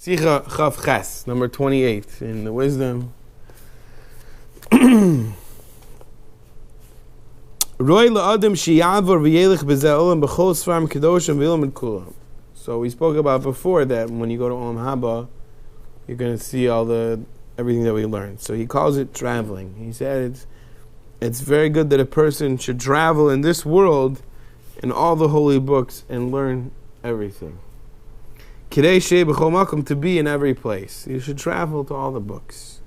Sicha Chav Ches, number 28 in the Wisdom. Roy la'adam sheyavor v'yelech b'zeh olam b'chol sfarim kedoshim v'ilmid kulam. So we spoke about before that when you go to Olam Haba, you're going to see everything that we learned. So he calls it traveling. He said it's very good that a person should travel in this world in all the holy books and learn everything. Kidei shei b'chol makom, to be in every place. You should travel to all the books.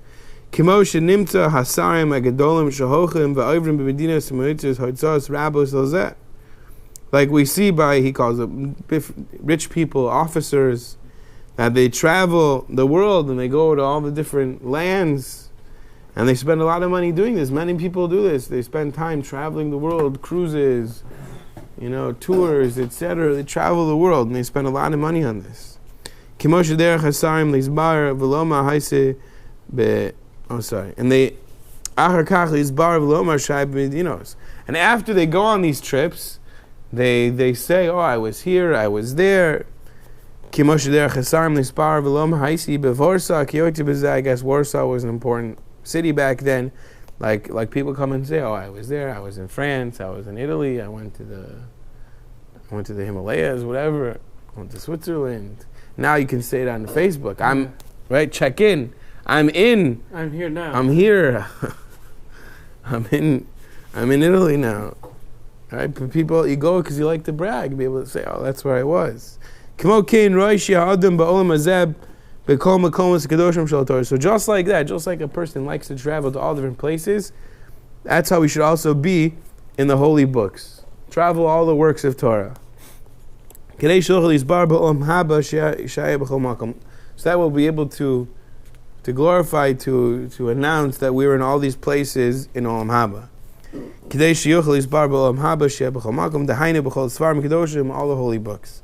Kimo shenimtza hasarim agadolim shehochim va'ovrim b'medinas ha'moitzos hotzos rabos lozeh. Like we see he calls them rich people, officers, that they travel the world and they go to all the different lands and they spend a lot of money doing this. Many people do this. They spend time traveling the world, cruises, tours, etc. They travel the world and they spend a lot of money on this. And after they go on these trips, they say, oh, I was here, I was there. I guess Warsaw was an important city back then. Like people come and say, oh, I was there, I was in France, I was in Italy, I went to the Himalayas, whatever, I went to Switzerland. Now you can say it on Facebook. Check in. I'm in. I'm here now. I'm here. I'm in Italy now. Right? But people, you go because you like to brag, be able to say, oh, that's where I was. So just like that, just like a person likes to travel to all different places, that's how we should also be in the holy books. Travel all the works of Torah. So that we'll be able to glorify, to announce that we're in all these places in Olam Haba. All the holy books.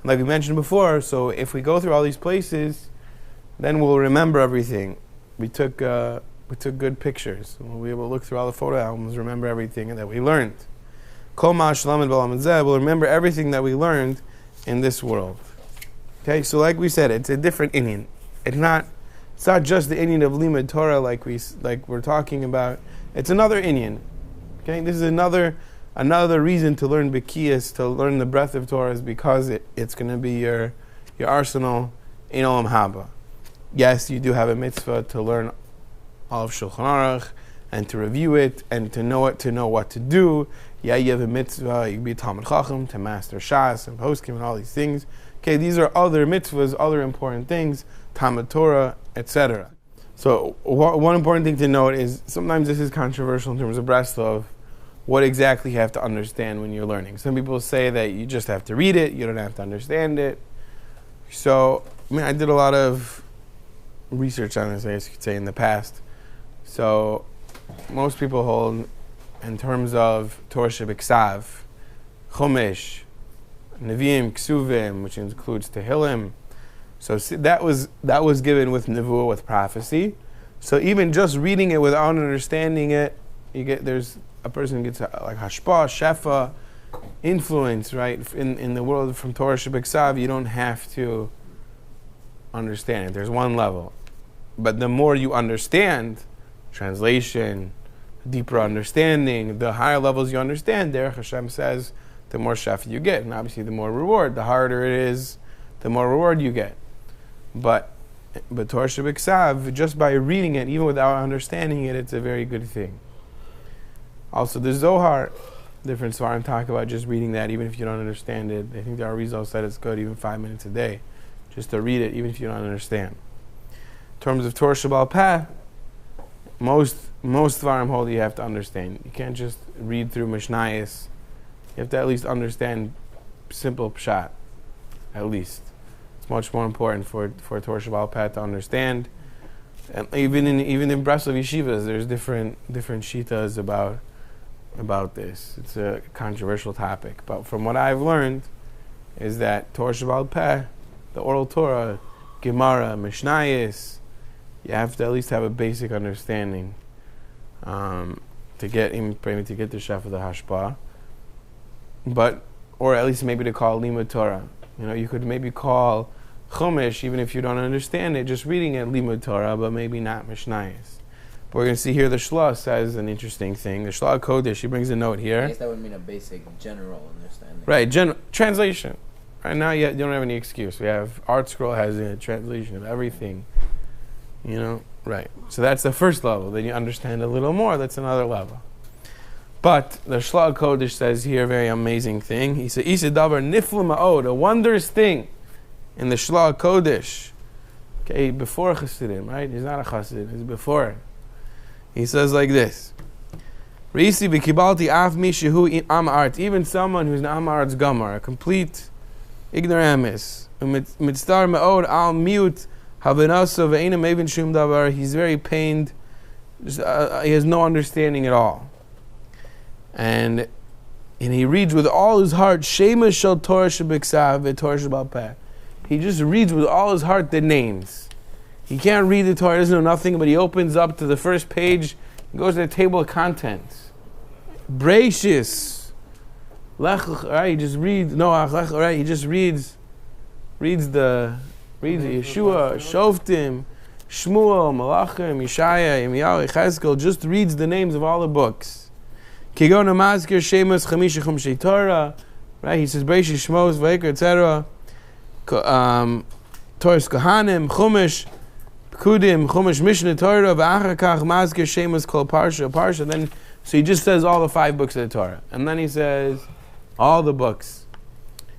Like we mentioned before, so if we go through all these places, then we'll remember everything. We took good pictures. We'll be able to look through all the photo albums, remember everything that we learned. We'll remember everything that we learned in this world. Okay, so like we said, it's a different inyan. It's not just the inyan of Limud Torah like we're talking about. It's another inyan. Okay, this is another reason to learn Bekiyas, to learn the breadth of Torah, is because it's going to be your arsenal in Olam Haba. Yes, you do have a mitzvah to learn all of Shulchan Aruch and to review it and to know what to do. Yeah, you have a mitzvah, you can be a Talmid Chacham, to master Shas and Poskim and all these things. Okay, these are other mitzvahs, other important things, Talmud Torah, etc. So one important thing to note is sometimes this is controversial in terms of Breslov, what exactly you have to understand when you're learning. Some people say that you just have to read it, you don't have to understand it. So, I did a lot of research on this, I guess you could say, in the past. So, most people hold, in terms of Torah Shebiksav, Chumash, Nevi'im, Ksuvim, which includes Tehillim. So that was given with Nevuah, with prophecy. So even just reading it without understanding it, a person gets like hashpah, shefa, influence, right? In the world from Torah Shebiksav, you don't have to understand it. There's one level. But the more you understand, translation, deeper understanding, the higher levels you understand, there Hashem says, the more shefa you get. And obviously the more reward, the harder it is, the more reward you get. But Torah Shebiksav, just by reading it, even without understanding it, it's a very good thing. Also, the Zohar, different Svarim talk about just reading that, even if you don't understand it. I think the Arizal said it's good, even 5 minutes a day, just to read it, even if you don't understand. In terms of Torah Shebal Peh, most Svarim hold you have to understand. You can't just read through Mishnayos. You have to at least understand simple Pshat, at least. It's much more important for Torah Shebal Peh to understand. And even in Breslov yeshivas, there's different shitas about this. It's a controversial topic. But from what I've learned is that Torah Shebal Peh, the oral Torah, Gemara, Mishnayos, you have to at least have a basic understanding to get the Shef of the Hashpah. But or at least maybe to call Limud Torah. You could maybe call Chumash, even if you don't understand it, just reading it Limud Torah, but maybe not Mishnayos. But we're going to see here the Shlah says an interesting thing. The Shlah Kodesh, he brings a note here. I guess that would mean a basic general understanding. Right, translation. Right now you don't have any excuse. We have Art Scroll has a translation of everything. Right. So that's the first level. Then you understand a little more. That's another level. But the Shlah Kodesh says here a very amazing thing. He said, Isa davar nifla ma'od, a wondrous thing in the Shlah Kodesh. Okay, before Chasidim, right? He's not a Chasid, he's before. He says like this. Reisi b'kibalti af mishehu am art. Even someone who's an am art's gamar, a complete ignoramus. Mitzdar ma'od al miut havenaso ve'ena mevin shum davar. He's very pained. He has no understanding at all. And he reads with all his heart, Shema shel Torah shebiksav ve'Torah shebal peh. He just reads with all his heart the names. He can't read the Torah, he doesn't know nothing, but he opens up to the first page, goes to the table of contents. Breishis. Right? He just reads Noach, right? He just reads Yeshua, Shoftim, Shmuel, Malachim, Yeshaya, Yirmiyahu, Cheskel, just reads the names of all the books. Kigon Mazkir Shemus Chamisha Chumshei Torah, right? He says Breishis, Shmos, Vayikra, etc. Torah's Kohanim, Chumash, Pekudim, Chumash Mishnah Torah, V'achakach Mazkir Shemus Kol Parsha. Then so he just says all the 5 books of the Torah, and then he says all the books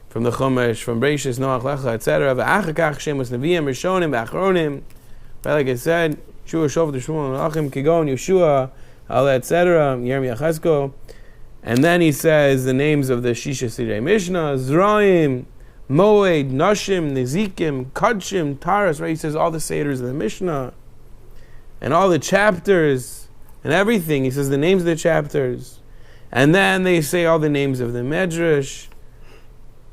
from the Chumash, from Breishis, Noach, Lecha, etc. V'achakach Shemus Neviim, Rishonim, V'achronim. Right, like I said, Yeshua, Shofet, Shmuel, Malachim, Kigon, Yeshua, all that, etc. Yirmiyahu, Cheskel. And then he says the names of the Shisha Sidrei Mishnah, Zraim, Moed, Nashim, Nezikim, Kadshim, Taras, right? He says all the Seders of the Mishnah and all the chapters and everything. He says the names of the chapters. And then they say all the names of the Medrash,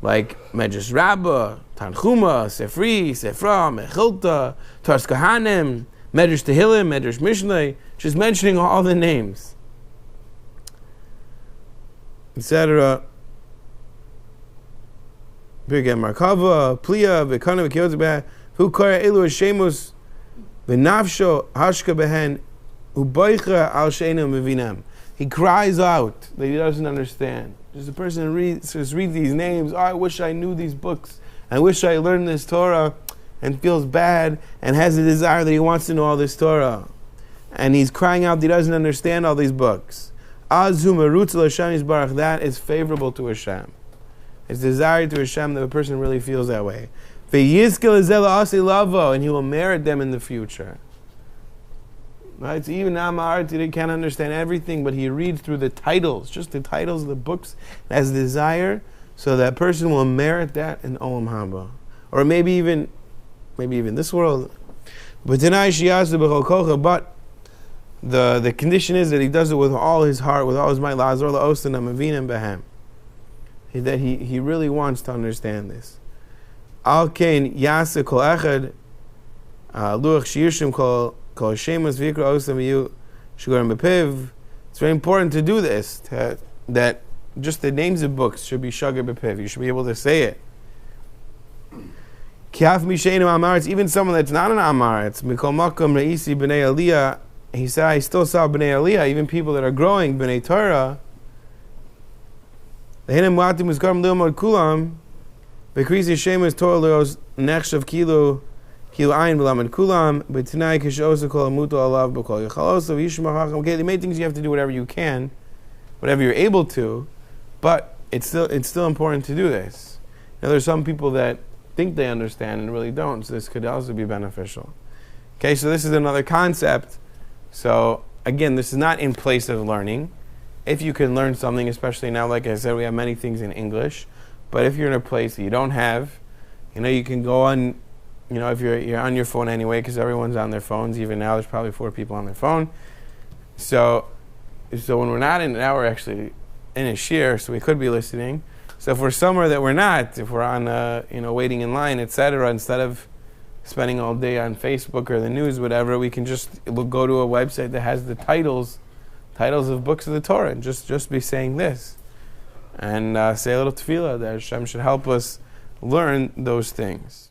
like Medrash Rabbah, Tanchuma, Sefri, Sefra, Mechilta, Tars Kahanim, Medrash Tehillim, Medrash Mishnah, just mentioning all the names, etc. Birgit Markava, Pliya, Vekana, Vekiyotze, Hukara, Elu, Shemus, Venavsho, Hashka Behen, Ubaycha, Al Sheinu, Mevinam. He cries out that he doesn't understand. Just a person reads these names. Oh, I wish I knew these books. I wish I learned this Torah, and feels bad and has a desire that he wants to know all this Torah. And he's crying out that he doesn't understand all these books. Azum Arutz Hashem Yisbarach, that is favorable to Hashem. It's desire to Hashem that a person really feels that way. And he will merit them in the future. Right? So even Amarti, he can't understand everything, but he reads through the titles, just the titles of the books, as desire, so that person will merit that in Olam Haba. Or maybe even this world. But the condition is that he does it with all his heart, with all his might. That he really wants to understand this. Al kain yasa kol echad luach shirshim kol shemas v'yikra osam v'yu shugarim b'piv. It's very important to do this. That just the names of books should be shagar b'piv. You should be able to say it. Kiaf misheinu amaretz, even someone that's not an amaretz. Mikol makom reisi b'nei aliyah. He said, I still saw b'nei aliyah, even people that are growing b'nei Torah. Heinem muatim uzkarim leomod kulam. Bekrisi shemus Torah leos nechshav kilo ayin b'lamad kulam. B'tinai kishosa kol amuto alav b'kol yachalosav yishma chacham. Okay, the main things you have to do whatever you can, whatever you're able to, but it's still important to do this. Now there's some people that think they understand and really don't, so this could also be beneficial. Okay, so this is another concept. So again, this is not in place of learning. If you can learn something, especially now, like I said, we have many things in English, but if you're in a place that you don't have, you can go on, if you're on your phone anyway, because everyone's on their phones. Even now, there's probably 4 people on their phone. So when we're not in, now we're actually in a shir, so we could be listening. So if we're somewhere that we're not, if we're on, waiting in line, etc., instead of spending all day on Facebook or the news, whatever, we'll go to a website that has the titles of books of the Torah, and just be saying this. and say a little tefillah that Hashem should help us learn those things.